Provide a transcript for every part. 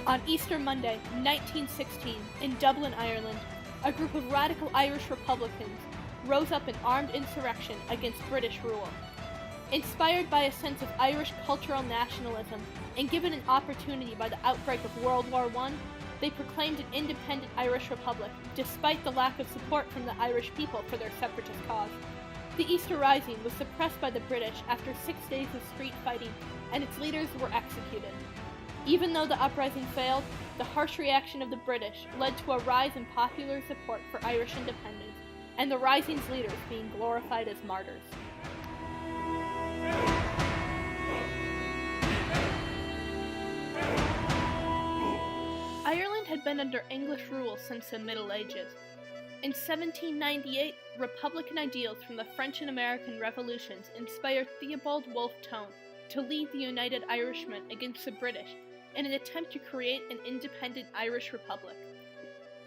On Easter Monday, 1916, in Dublin, Ireland, a group of radical Irish Republicans rose up in armed insurrection against British rule. Inspired by a sense of Irish cultural nationalism and given an opportunity by the outbreak of World War I, they proclaimed an independent Irish republic, despite the lack of support from the Irish people for their separatist cause. The Easter Rising was suppressed by the British after 6 days of street fighting, and its leaders were executed. Even though the uprising failed, the harsh reaction of the British led to a rise in popular support for Irish independence, and the rising's leaders being glorified as martyrs. Ireland had been under English rule since the Middle Ages. In 1798, Republican ideals from the French and American revolutions inspired Theobald Wolfe Tone to lead the United Irishmen against the British in an attempt to create an independent Irish republic.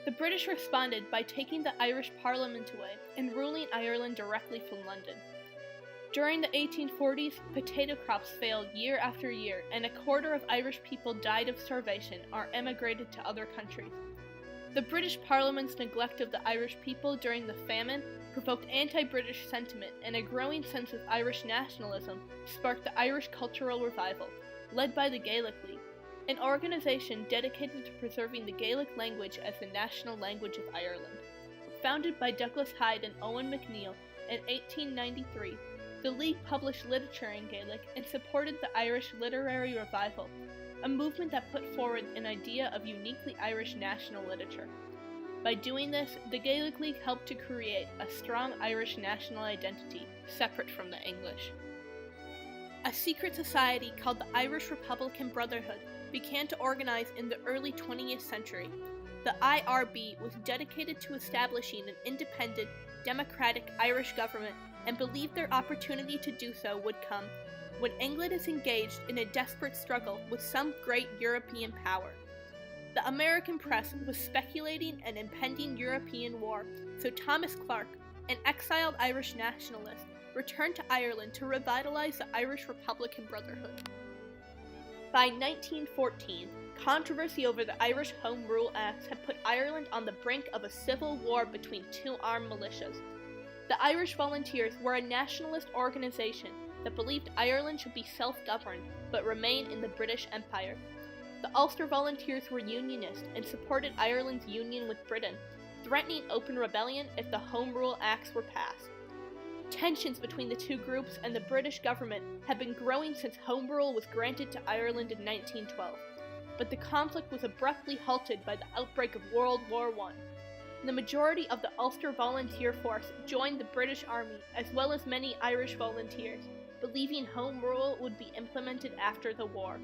The British responded by taking the Irish Parliament away and ruling Ireland directly from London. During the 1840s, potato crops failed year after year, and a quarter of Irish people died of starvation or emigrated to other countries. The British Parliament's neglect of the Irish people during the famine provoked anti-British sentiment, and a growing sense of Irish nationalism sparked the Irish Cultural Revival, led by the Gaelic League, an organization dedicated to preserving the Gaelic language as the national language of Ireland. Founded by Douglas Hyde and Owen MacNeill in 1893, the League published literature in Gaelic and supported the Irish Literary Revival, a movement that put forward an idea of uniquely Irish national literature. By doing this, the Gaelic League helped to create a strong Irish national identity, separate from the English. A secret society called the Irish Republican Brotherhood began to organize in the early 20th century. The IRB was dedicated to establishing an independent, democratic Irish government and believed their opportunity to do so would come when England is engaged in a desperate struggle with some great European power. The American press was speculating an impending European war, so Thomas Clark, an exiled Irish nationalist, returned to Ireland to revitalize the Irish Republican Brotherhood. By 1914, controversy over the Irish Home Rule Act had put Ireland on the brink of a civil war between two armed militias. The Irish Volunteers were a nationalist organization that believed Ireland should be self-governed but remain in the British Empire. The Ulster Volunteers were unionist and supported Ireland's union with Britain, threatening open rebellion if the Home Rule Acts were passed. Tensions between the two groups and the British government had been growing since Home Rule was granted to Ireland in 1912, but the conflict was abruptly halted by the outbreak of World War I. The majority of the Ulster Volunteer Force joined the British Army, as well as many Irish volunteers, believing Home Rule would be implemented after the war.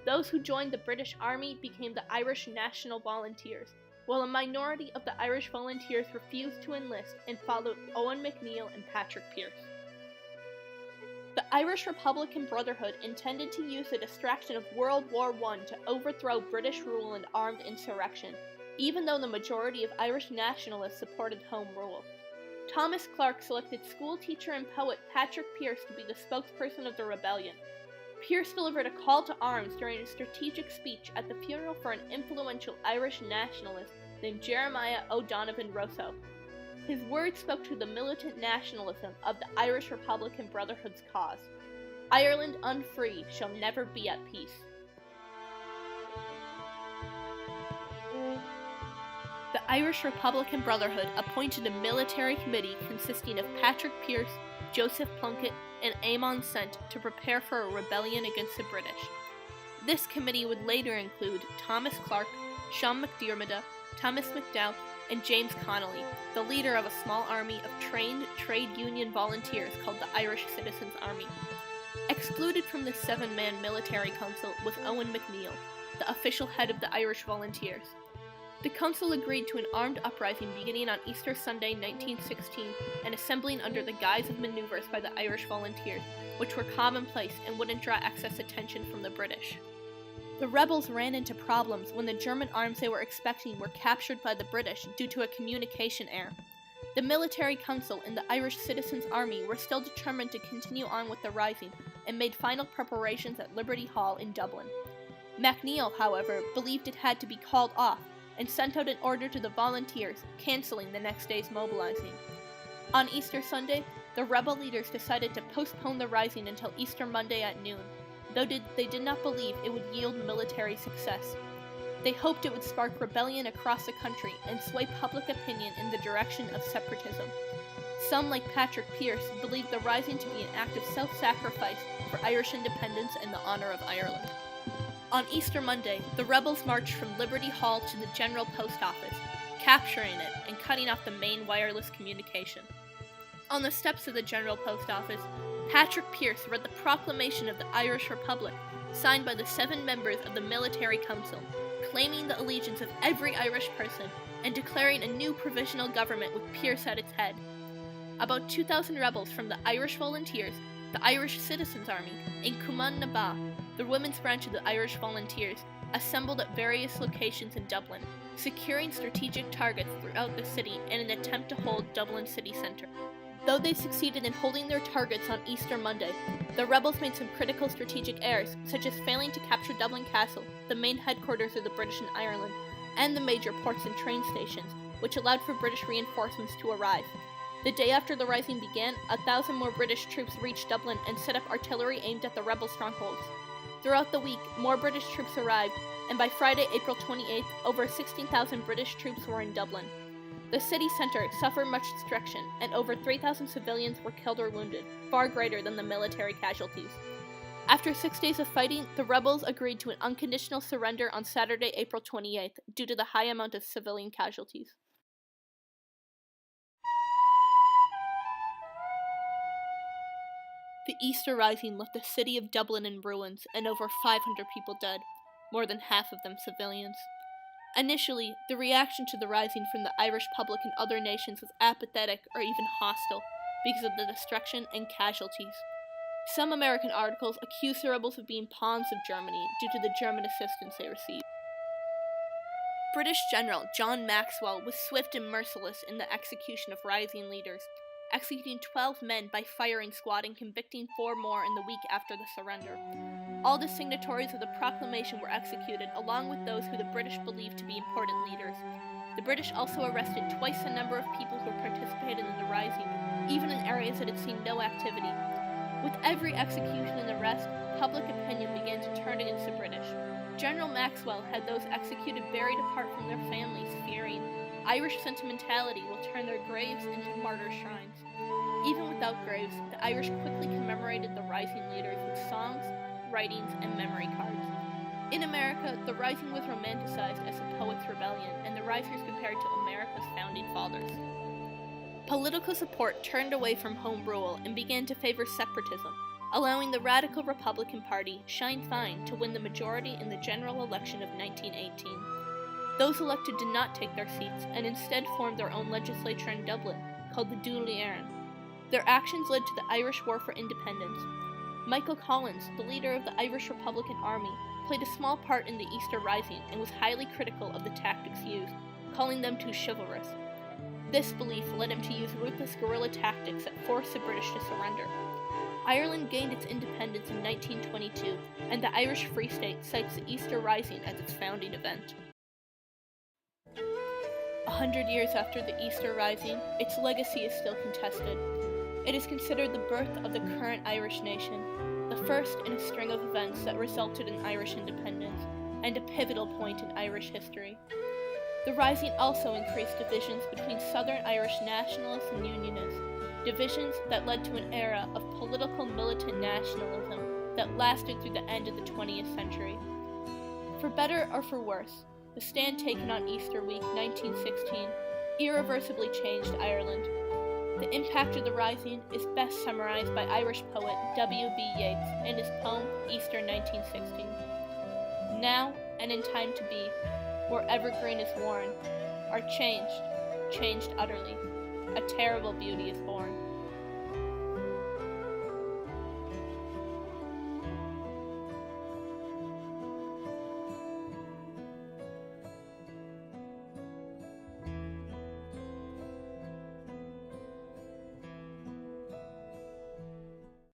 Those who joined the British Army became the Irish National Volunteers, while a minority of the Irish Volunteers refused to enlist and followed Owen MacNeill and Patrick Pearse. The Irish Republican Brotherhood intended to use the distraction of World War I to overthrow British rule and armed insurrection, even though the majority of Irish nationalists supported Home Rule. Thomas Clark selected schoolteacher and poet Patrick Pearse to be the spokesperson of the rebellion. Pearse delivered a call to arms during a strategic speech at the funeral for an influential Irish nationalist named Jeremiah O'Donovan Rousseau. His words spoke to the militant nationalism of the Irish Republican Brotherhood's cause. Ireland unfree shall never be at peace. The Irish Republican Brotherhood appointed a military committee consisting of Patrick Pearse, Joseph Plunkett, and Amon Sent to prepare for a rebellion against the British. This committee would later include Thomas Clark, Sean McDiarmid, Thomas McDowell, and James Connolly, the leader of a small army of trained trade union volunteers called the Irish Citizens' Army. Excluded from this 7-man military council was Owen MacNeill, the official head of the Irish Volunteers. The council agreed to an armed uprising beginning on Easter Sunday 1916 and assembling under the guise of maneuvers by the Irish Volunteers, which were commonplace and wouldn't draw excess attention from the British. The rebels ran into problems when the German arms they were expecting were captured by the British due to a communication error. The military council and the Irish Citizens' Army were still determined to continue on with the rising and made final preparations at Liberty Hall in Dublin. MacNeil, however, believed it had to be called off and sent out an order to the volunteers, canceling the next day's mobilizing. On Easter Sunday, the rebel leaders decided to postpone the rising until Easter Monday at noon, though they did not believe it would yield military success. They hoped it would spark rebellion across the country and sway public opinion in the direction of separatism. Some, like Patrick Pearse, believed the rising to be an act of self-sacrifice for Irish independence and the honor of Ireland. On Easter Monday, the rebels marched from Liberty Hall to the General Post Office, capturing it and cutting off the main wireless communication. On the steps of the General Post Office, Patrick Pearse read the Proclamation of the Irish Republic, signed by the 7 members of the Military Council, claiming the allegiance of every Irish person and declaring a new provisional government with Pearse at its head. About 2,000 rebels from the Irish Volunteers, the Irish Citizens Army, and Cumann na Ba, the women's branch of the Irish Volunteers, assembled at various locations in Dublin, securing strategic targets throughout the city in an attempt to hold Dublin city centre. Though they succeeded in holding their targets on Easter Monday, the rebels made some critical strategic errors, such as failing to capture Dublin Castle, the main headquarters of the British in Ireland, and the major ports and train stations, which allowed for British reinforcements to arrive. The day after the rising began, 1,000 more British troops reached Dublin and set up artillery aimed at the rebel strongholds. Throughout the week, more British troops arrived, and by Friday, April 28th, over 16,000 British troops were in Dublin. The city centre suffered much destruction, and over 3,000 civilians were killed or wounded, far greater than the military casualties. After 6 days of fighting, the rebels agreed to an unconditional surrender on Saturday, April 28th, due to the high amount of civilian casualties. The Easter Rising left the city of Dublin in ruins and over 500 people dead, more than half of them civilians. Initially, the reaction to the rising from the Irish public and other nations was apathetic or even hostile because of the destruction and casualties. Some American articles accused the rebels of being pawns of Germany due to the German assistance they received. British General John Maxwell was swift and merciless in the execution of rising leaders, executing 12 men by firing squad and convicting 4 more in the week after the surrender. All the signatories of the proclamation were executed, along with those who the British believed to be important leaders. The British also arrested twice the number of people who participated in the rising, even in areas that had seen no activity. With every execution and arrest, public opinion began to turn against the British. General Maxwell had those executed buried apart from their families, fearing Irish sentimentality will turn their graves into martyr shrines. Even without graves, the Irish quickly commemorated the rising leaders with songs, writings, and memory cards. In America, the rising was romanticized as a poet's rebellion, and the risers compared to America's founding fathers. Political support turned away from home rule and began to favor separatism, allowing the radical Republican Party, Sinn Féin, to win the majority in the general election of 1918. Those elected did not take their seats and instead formed their own legislature in Dublin, called the Dáil Éireann. Their actions led to the Irish War for Independence. Michael Collins, the leader of the Irish Republican Army, played a small part in the Easter Rising and was highly critical of the tactics used, calling them too chivalrous. This belief led him to use ruthless guerrilla tactics that forced the British to surrender. Ireland gained its independence in 1922, and the Irish Free State cites the Easter Rising as its founding event. 100 years after the Easter Rising, its legacy is still contested. It is considered the birth of the current Irish nation, the first in a string of events that resulted in Irish independence, and a pivotal point in Irish history. The Rising also increased divisions between Southern Irish nationalists and Unionists, divisions that led to an era of political militant nationalism that lasted through the end of the 20th century. For better or for worse, the stand taken on Easter week 1916 irreversibly changed Ireland. The impact of the Rising is best summarized by Irish poet W.B. Yeats in his poem Easter 1916. Now, and in time to be, where evergreen is worn, are changed utterly. A terrible beauty is born.